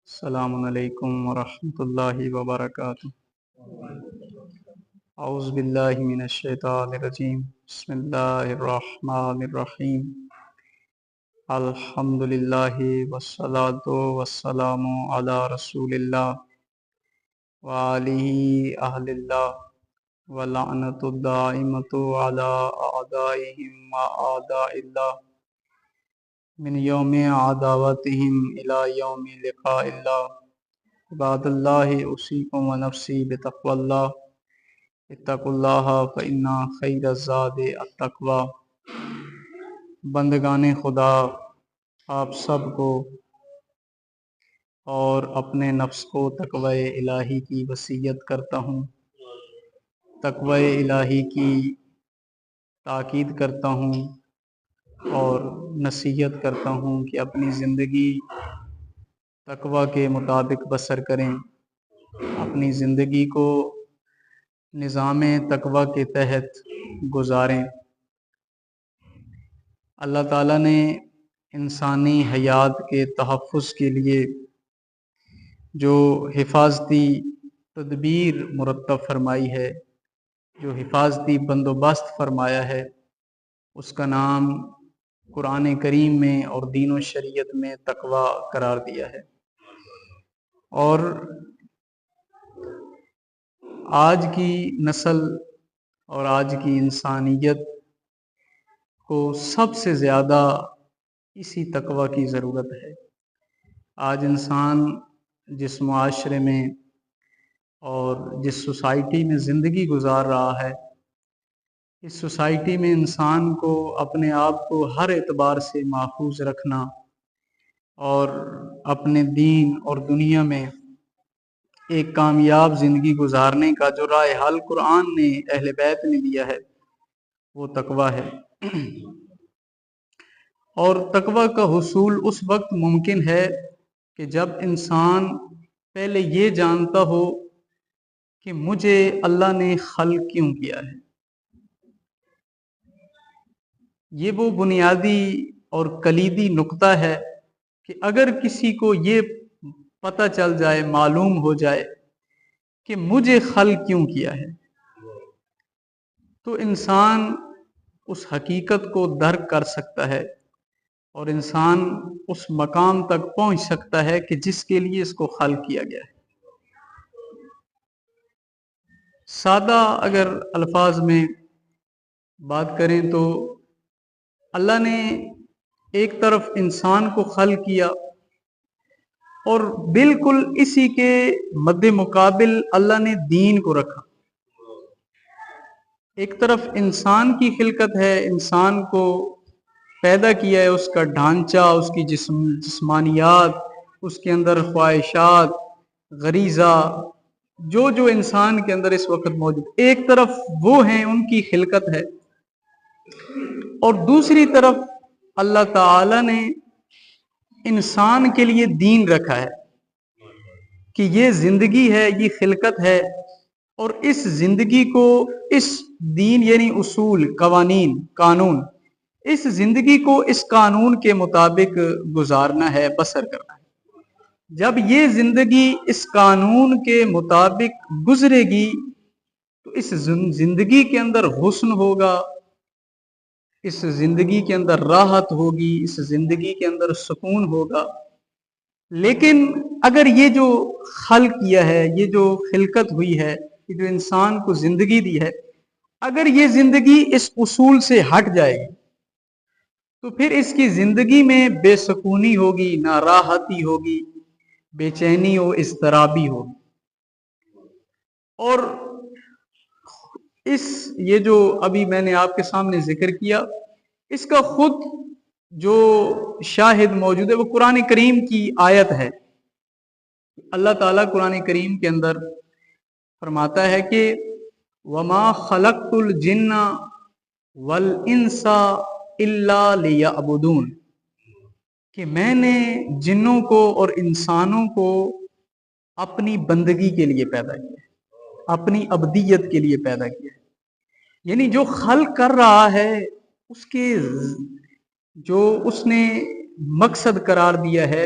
السلام علیکم ورحمۃ اللہ وبرکاتہ۔ اعوذ باللہ من الشیطان الرجیم، بسم اللہ الرحمن الرحیم۔ الحمد للہ والصلاۃ والسلام علی رسول اللہ وآلہ اہل اللہ ولعنۃ الدائمۃ علی اعدائہم واعداء اللہ من یوم عداوتہم الی یوم لقاء اللہ۔ عباد اللہ اوصیکم ونفسی بتقوی اللہ، اتقوا اللہ فإن خیر الزاد التقوی۔ بندگان خدا، آپ سب کو اور اپنے نفس کو تقوی الہی کی وصیت کرتا ہوں، تقوی الہی کی تاکید کرتا ہوں اور نصیحت کرتا ہوں کہ اپنی زندگی تقوی کے مطابق بسر کریں، اپنی زندگی کو نظام تقوی کے تحت گزاریں۔ اللہ تعالیٰ نے انسانی حیات کے تحفظ کے لیے جو حفاظتی تدبیر مرتب فرمائی ہے، جو حفاظتی بندوبست فرمایا ہے، اس کا نام قرآن کریم میں اور دین و شریعت میں تقوی قرار دیا ہے۔ اور آج کی نسل اور آج کی انسانیت کو سب سے زیادہ اسی تقوی کی ضرورت ہے۔ آج انسان جس معاشرے میں اور جس سوسائٹی میں زندگی گزار رہا ہے، اس سوسائٹی میں انسان کو اپنے آپ کو ہر اعتبار سے محفوظ رکھنا اور اپنے دین اور دنیا میں ایک کامیاب زندگی گزارنے کا جو راہ حل قرآن نے اہل بیت نے دیا ہے، وہ تقوی ہے۔ اور تقوی کا حصول اس وقت ممکن ہے کہ جب انسان پہلے یہ جانتا ہو کہ مجھے اللہ نے خلق کیوں کیا ہے۔ یہ وہ بنیادی اور کلیدی نقطہ ہے کہ اگر کسی کو یہ پتہ چل جائے، معلوم ہو جائے کہ مجھے خلق کیوں کیا ہے، تو انسان اس حقیقت کو درک کر سکتا ہے اور انسان اس مقام تک پہنچ سکتا ہے کہ جس کے لیے اس کو خلق کیا گیا ہے۔ سادہ اگر الفاظ میں بات کریں تو اللہ نے ایک طرف انسان کو خلق کیا اور بالکل اسی کے مد مقابل اللہ نے دین کو رکھا۔ ایک طرف انسان کی خلقت ہے، انسان کو پیدا کیا ہے، اس کا ڈھانچہ، اس کی جسمانیات، اس کے اندر خواہشات، غریزہ، جو انسان کے اندر اس وقت موجود، ایک طرف وہ ہیں، ان کی خلقت ہے، اور دوسری طرف اللہ تعالی نے انسان کے لیے دین رکھا ہے کہ یہ زندگی ہے، یہ خلقت ہے، اور اس زندگی کو اس دین یعنی اصول، قوانین، قانون، اس زندگی کو اس قانون کے مطابق گزارنا ہے، بسر کرنا ہے۔ جب یہ زندگی اس قانون کے مطابق گزرے گی تو اس زندگی کے اندر حسن ہوگا، اس زندگی کے اندر راحت ہوگی، اس زندگی کے اندر سکون ہوگا۔ لیکن اگر یہ جو خلق کیا ہے، یہ جو خلقت ہوئی ہے، یہ جو انسان کو زندگی دی ہے، اگر یہ زندگی اس اصول سے ہٹ جائے گی تو پھر اس کی زندگی میں بے سکونی ہوگی، ناراحتی ہوگی، بے چینی و اضطرابی ہوگی۔ اور یہ جو ابھی میں نے آپ کے سامنے ذکر کیا، اس کا خود جو شاہد موجود ہے وہ قرآن کریم کی آیت ہے۔ اللہ تعالیٰ قرآن کریم کے اندر فرماتا ہے کہ وَمَا خَلَقْتُ الْجِنَّ وَالْإِنسَ إِلَّا لِيَعْبُدُونَ، کہ میں نے جنوں کو اور انسانوں کو اپنی بندگی کے لیے پیدا کیا ہے، اپنی عبدیت کے لیے پیدا کیا ہے۔ یعنی جو خلق کر رہا ہے، اس کے جو اس نے مقصد قرار دیا ہے،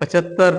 75,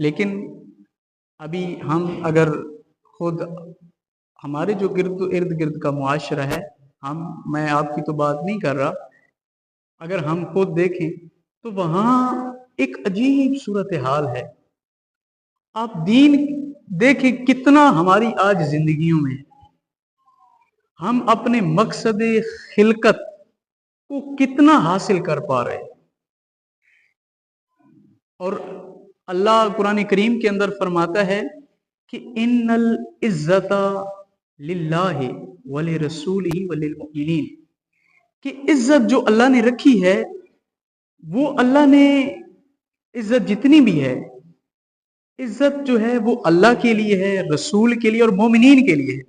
لیکن ابھی ہم اگر خود ہمارے جو ارد گرد کا معاشرہ ہے، میں آپ کی تو بات نہیں کر رہا، اگر ہم خود دیکھیں تو وہاں ایک عجیب صورتحال ہے۔ آپ دین دیکھیں کتنا ہماری آج زندگیوں میں ہم اپنے مقصد خلقت کو کتنا حاصل کر پا رہے ہیں، اور اللہ قرآن کریم کے اندر فرماتا ہے کہ ان العزت للہ ولرسولہ وللمؤمنین، کہ عزت جو اللہ نے رکھی ہے، وہ اللہ نے عزت جتنی بھی ہے، عزت جو ہے وہ اللہ کے لیے ہے، رسول کے لیے اور مومنین کے لیے ہے۔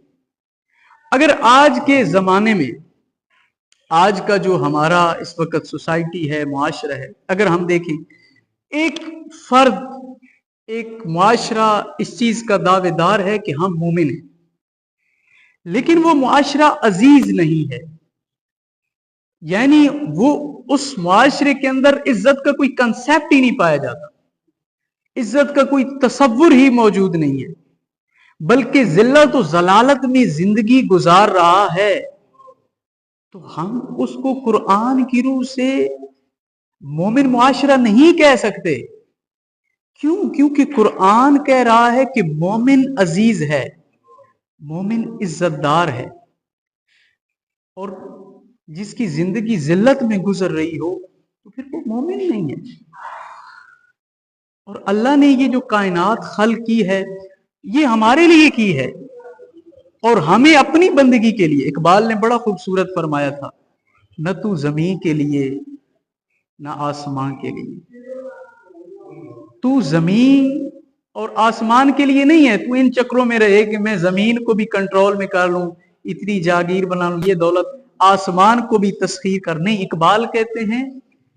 اگر آج کے زمانے میں آج کا جو ہمارا اس وقت سوسائٹی ہے، معاشرہ ہے، اگر ہم دیکھیں ایک فرد، ایک معاشرہ اس چیز کا دعوے دار ہے کہ ہم مومن ہیں، لیکن وہ معاشرہ عزیز نہیں ہے، یعنی وہ اس معاشرے کے اندر عزت کا کوئی کنسیپٹ ہی نہیں پایا جاتا، عزت کا کوئی تصور ہی موجود نہیں ہے، بلکہ ذلت و ضلالت میں زندگی گزار رہا ہے، تو ہم اس کو قرآن کی روح سے مومن معاشرہ نہیں کہہ سکتے۔ کیوں؟ کیونکہ قرآن کہہ رہا ہے کہ مومن عزیز ہے، مومن عزت دار ہے، اور جس کی زندگی ذلت میں گزر رہی ہو تو پھر وہ مومن نہیں ہے۔ اور اللہ نے یہ جو کائنات خلق کی ہے، یہ ہمارے لیے کی ہے، اور ہمیں اپنی بندگی کے لیے۔ اقبال نے بڑا خوبصورت فرمایا تھا، نہ تو زمین کے لیے نہ آسمان کے لیے، تو زمین اور آسمان کے لیے نہیں ہے، تو ان چکروں میں رہے کہ میں زمین کو بھی کنٹرول میں کر لوں، اتنی جاگیر بنا لوں، یہ دولت، آسمان کو بھی تسخیر کر۔ نہیں، اقبال کہتے ہیں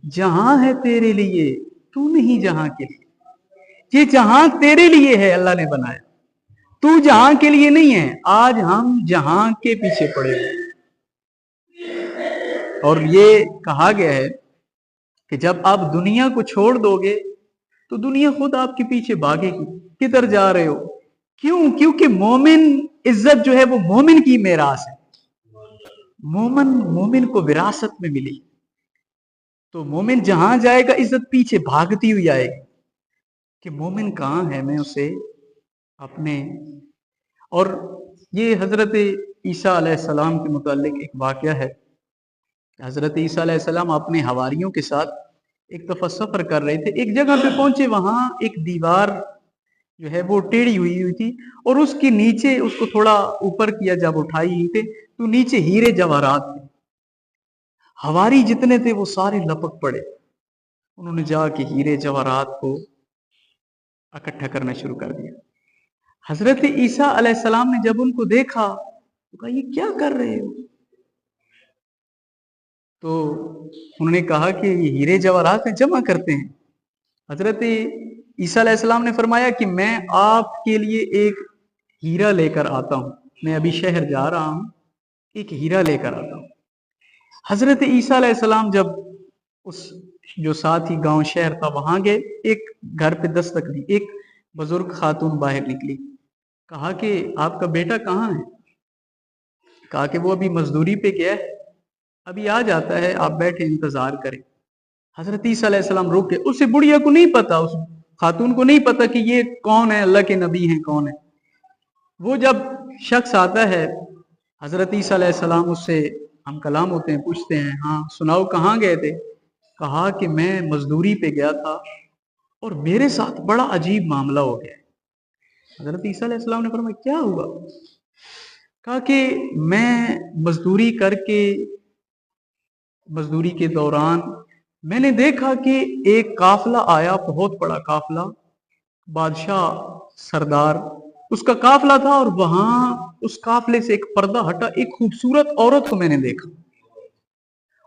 جہاں ہے تیرے لیے تو نہیں جہاں کے لیے، یہ جہاں تیرے لیے ہے، اللہ نے بنایا، تو جہاں کے لیے نہیں ہے۔ آج ہم جہاں کے پیچھے پڑے ہوئے، اور یہ کہا گیا ہے کہ جب آپ دنیا کو چھوڑ دو گے تو دنیا خود آپ کے پیچھے بھاگے گی، کدھر جا رہے ہو؟ کیوں؟ کیونکہ مومن عزت جو ہے وہ مومن کی میراث ہے، مومن کو وراثت میں ملی، تو مومن جہاں جائے گا عزت پیچھے بھاگتی ہوئی آئے گی کہ مومن کہاں ہے، میں اسے اپنے۔ اور یہ حضرت عیسیٰ علیہ السلام کے متعلق ایک واقعہ ہے۔ حضرت عیسیٰ علیہ السلام اپنے حواریوں کے ساتھ ایک دفعہ سفر کر رہے تھے، ایک جگہ پہ پہنچے، وہاں ایک دیوار جو ہے وہ ٹیڑھی ہوئی تھی، اور اس کے نیچے اس کو تھوڑا اوپر کیا، جب اٹھائی تھے تو نیچے ہیرے جواہرات تھے۔ حواری جتنے تھے وہ سارے لپک پڑے، انہوں نے جا کے ہیرے جواہرات کو اکٹھا کرنا شروع کر دیا۔ حضرت عیسیٰ علیہ السلام نے جب ان کو دیکھا تو کہا یہ کیا کر رہے ہو؟ تو انہوں نے کہا کہ یہ ہیرے جواہرات میں جمع کرتے ہیں۔ حضرت عیسیٰ علیہ السلام نے فرمایا کہ میں آپ کے لیے ایک ہیرا لے کر آتا ہوں، میں ابھی شہر جا رہا ہوں، ایک ہیرا لے کر آتا ہوں۔ حضرت عیسیٰ علیہ السلام جب اس جو ساتھ ہی گاؤں شہر تھا وہاں گئے، ایک گھر پہ دستک دی، ایک بزرگ خاتون باہر نکلی، کہا کہ آپ کا بیٹا کہاں ہے؟ کہا کہ وہ ابھی مزدوری پہ گیا ہے، ابھی آ جاتا ہے، آپ بیٹھے انتظار کریں۔ حضرت عیسیٰ علیہ السلام روک کے، اسے بڑھیا کو نہیں پتا، اس خاتون کو نہیں پتا کہ یہ کون ہے، اللہ کے نبی ہیں کون ہے۔ وہ جب شخص آتا ہے، حضرت عیسیٰ علیہ السلام اس سے ہم کلام ہوتے ہیں، پوچھتے ہیں ہاں سناؤ کہاں گئے تھے؟ کہا کہ میں مزدوری پہ گیا تھا اور میرے ساتھ بڑا عجیب معاملہ ہو گیا۔ حضرت عیسیٰ علیہ السلام نے فرمایا کیا ہوا؟ کہا کہ میں مزدوری کر کے، مزدوری کے دوران میں نے دیکھا کہ ایک قافلہ آیا، بہت بڑا قافلہ، بادشاہ سردار اس کا قافلہ تھا، اور وہاں اس قافلے سے ایک پردہ ہٹا، ایک خوبصورت عورت کو میں نے دیکھا،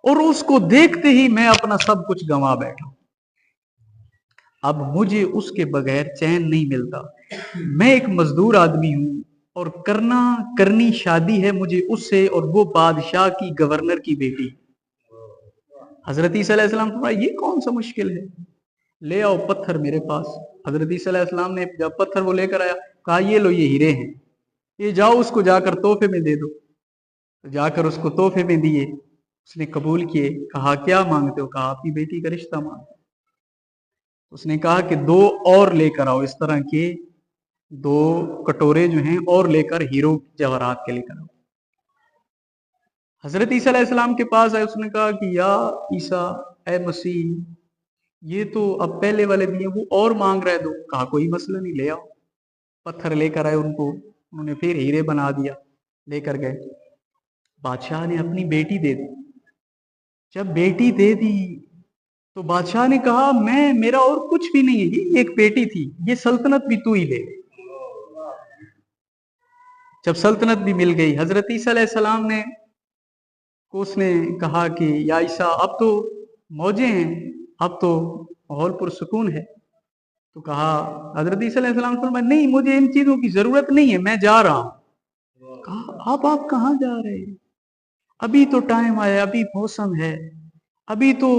اور اس کو دیکھتے ہی میں اپنا سب کچھ گنوا بیٹھا، اب مجھے اس کے بغیر چین نہیں ملتا، میں ایک مزدور آدمی ہوں اور کرنی شادی ہے مجھے اس سے، اور وہ بادشاہ کی، گورنر کی بیٹی۔ حضرت عیسیٰ علیہ السلام فرمایا یہ کون سا مشکل ہے، لے آؤ پتھر میرے پاس، حضرت عیسیٰ علیہ السلام نے جب پتھر وہ لے کر آیا، کہا یہ لو، یہ ہیرے ہیں، یہ جاؤ اس کو جا کر تحفے میں دے دو۔ تو جا کر اس کو تحفے میں دیے، اس نے قبول کیے۔ کہا کیا مانگتے ہو؟ کہا اپنی بیٹی کا رشتہ مانگتے۔ اس نے کہا کہ 2 اور لے کر آؤ، اس طرح کے 2 کٹورے جو ہیں اور لے کر ہیرو جواہرات کے لے کر آؤ۔ حضرت عیسیٰ علیہ السلام کے پاس آئے، اس نے کہا کہ یا عیسیٰ، اے مسیح، یہ تو اب پہلے والے دیے، وہ اور مانگ رہے دو۔ کہا کوئی مسئلہ نہیں، لے آؤ۔ پتھر لے کر آئے، انہوں نے پھر ہیرے بنا دیا، لے کر گئے۔ بادشاہ نے اپنی بیٹی دے دی۔ جب بیٹی دے دی تو بادشاہ نے کہا میرا اور کچھ بھی نہیں ہے، یہ ایک بیٹی تھی، یہ سلطنت بھی تو ہی لے۔ جب سلطنت بھی مل گئی، حضرت عیسیٰ علیہ السلام نے اس نے کہا کہ یا عیسیٰ، اب تو موجیں ہیں، اب تو ماحول پرسکون ہے۔ تو کہا حضرت عیسیٰ علیہ السلام فرمایا نہیں، مجھے ان چیزوں کی ضرورت نہیں ہے، میں جا رہا ہوں۔ کہا اب آپ کہاں جا رہے ہیں؟ ابھی تو ٹائم آیا، ابھی موسم ہے، ابھی تو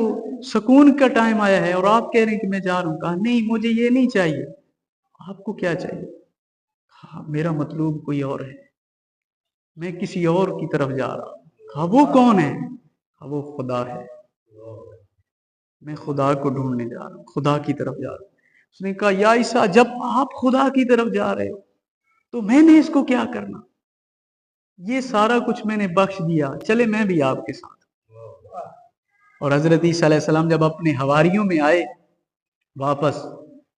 سکون کا ٹائم آیا ہے، اور آپ کہہ رہے ہیں کہ میں جا رہا ہوں۔ کہا نہیں، مجھے یہ نہیں چاہیے۔ آپ کو کیا چاہیے؟ کہا میرا مطلوب کوئی اور ہے، میں کسی اور کی طرف جا رہا ہوں۔ کہا وہ کون ہے؟ کہا وہ خدا ہے، میں خدا کو ڈھونڈنے جا رہا ہوں، خدا کی طرف جا رہا ہوں۔ اس نے کہا یا عیسیٰ، جب آپ خدا کی طرف جا رہے ہو تو میں نے اس کو کیا کرنا؟ یہ سارا کچھ میں نے بخش دیا، چلے میں بھی آپ کے ساتھ۔ اور حضرت عیسیٰ علیہ السلام جب اپنے حواریوں میں آئے واپس،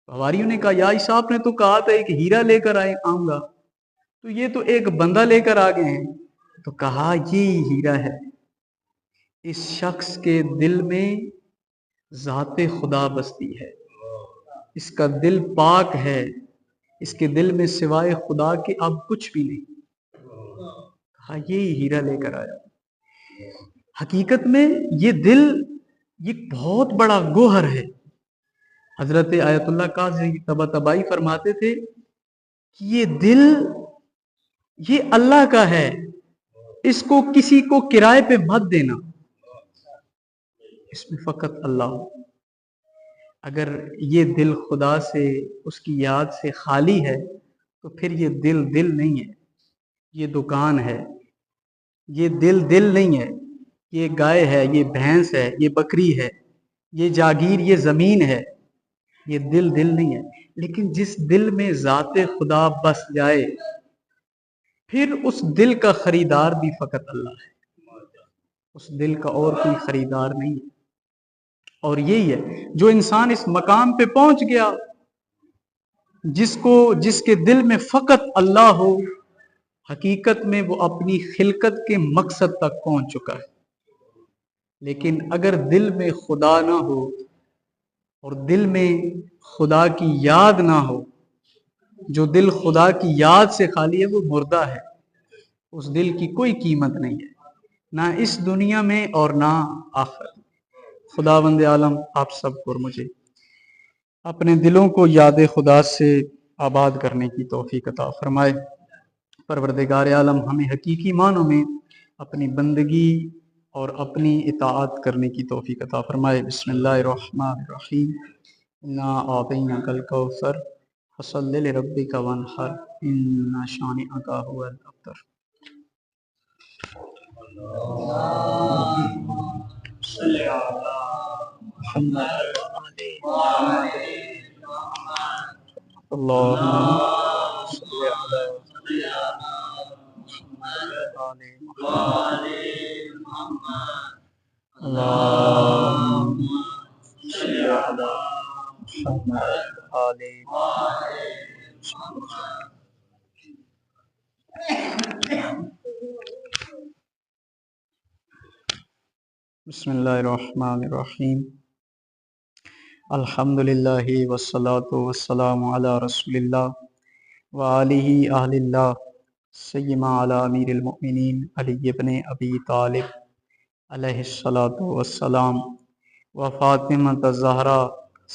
حواریوں نے کہا یا عیسیٰ، آپ نے تو کہا تھا ایک ہیرا لے کر آؤں گا، تو یہ تو ایک بندہ لے کر آ گئے ہیں۔ تو کہا یہ ہیرا ہے، اس شخص کے دل میں ذات خدا بستی ہے، اس کا دل پاک ہے، اس کے دل میں سوائے خدا کے اب کچھ بھی نہیں۔ کہا یہی ہیرا لے کر آیا۔ حقیقت میں یہ دل یہ بہت بڑا گوہر ہے۔ حضرت آیت اللہ قاضی طباطبائی فرماتے تھے کہ یہ دل یہ اللہ کا ہے، اس کو کسی کو کرائے پہ مت دینا، اس میں فقط اللہ ہو۔ اگر یہ دل خدا سے، اس کی یاد سے خالی ہے تو پھر یہ دل نہیں ہے، یہ دکان ہے۔ یہ دل نہیں ہے، یہ گائے ہے، یہ بھینس ہے، یہ بکری ہے، یہ جاگیر، یہ زمین ہے۔ یہ دل نہیں ہے۔ لیکن جس دل میں ذات خدا بس جائے، پھر اس دل کا خریدار بھی فقط اللہ ہے، اس دل کا اور کوئی خریدار نہیں ہے۔ اور یہی ہے جو انسان اس مقام پہ پہنچ گیا، جس کے دل میں فقط اللہ ہو، حقیقت میں وہ اپنی خلقت کے مقصد تک پہنچ چکا ہے۔ لیکن اگر دل میں خدا نہ ہو اور دل میں خدا کی یاد نہ ہو، جو دل خدا کی یاد سے خالی ہے وہ مردہ ہے، اس دل کی کوئی قیمت نہیں ہے، نہ اس دنیا میں اور نہ آخرت۔ خداوند عالم آپ سب کو اور مجھے اپنے دلوں کو یاد خدا سے آباد کرنے کی توفیق عطا فرمائے۔ پروردگار عالم ہمیں حقیقی معنوں میں اپنی بندگی اور اپنی اطاعت کرنے کی توفیق عطا فرمائے۔ بسم اللہ الرحمن الرحیم۔ انا اعطیناک الکوثر فصل لربک وانحر ان شانئک هو الابتر۔ صلی علی محمد اللہم صلی علی اللہم صلی علی محمد آل بسم اللہ الرحمن الرحیم۔ الحمدللہ والصلاة والسلام علی رسول اللہ وآلہ اہل اللہ، سیما علی امیر المؤمنین علی بن ابی طالب علیہ الصلاة والسلام، وفاطمۃ الزہرا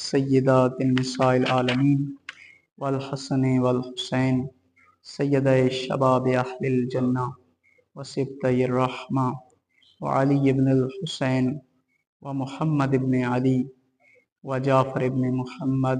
سیدات النساء العالمین، والحسن والحسین سیدہ شباب اہل الجنہ وصبطی الرحمہ، وعلی بن الحسین ومحمد بن علی وجعفر بن محمد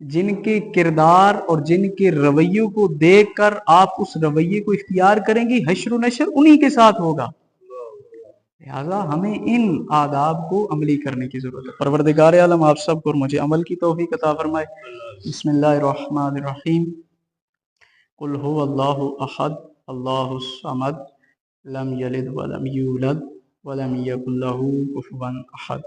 جن کے کردار اور جن کے رویوں کو دیکھ کر آپ اس رویے کو اختیار کریں گے، حشر و نشر انہی کے ساتھ ہوگا۔ لہٰذا ہمیں ان آداب کو عملی کرنے کی ضرورت ہے۔ پروردگار عالم آپ سب کو اور مجھے عمل کی توفیق عطا فرمائے۔ بسم اللہ الرحمن الرحیم۔ قل هو اللہ احد اللہ الصمد لم یلد ولم یولد ولم یکن له کفوا احد۔